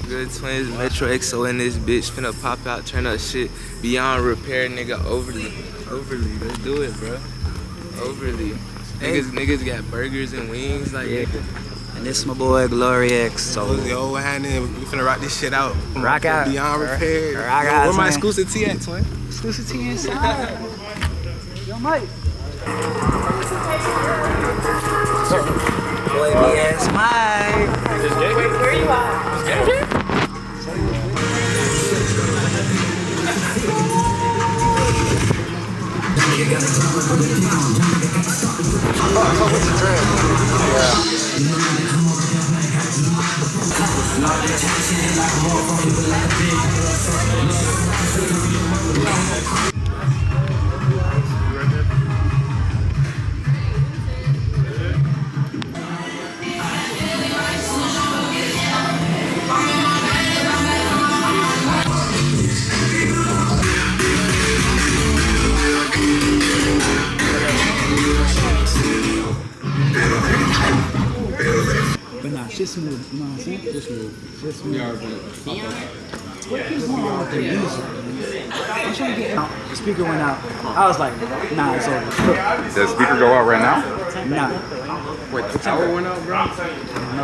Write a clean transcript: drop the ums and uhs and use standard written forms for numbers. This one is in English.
Good twins, Metro XO in this bitch, finna pop out, turn up shit beyond repair, nigga. Overly, let's do it, bro. Overly. Niggas got burgers and wings, like yeah. And this is my boy Glory X. So yo, what happening? We finna rock this shit out. Rock out. Beyond repair. Rock out. Where my exclusive T at, twin? Exclusive T inside. Yo, Mike. Boy, BS Mike. Wait, where you at? What's the trend? Yeah. But nah, shit smooth. You know what I'm saying? Shit smooth. Shit smooth. What keeps going on with the music, man? I'm trying to get out. The speaker went out. I was like, nah, it's over. Does the speaker go out right now? Nah. Wait, the power went out, bro? No.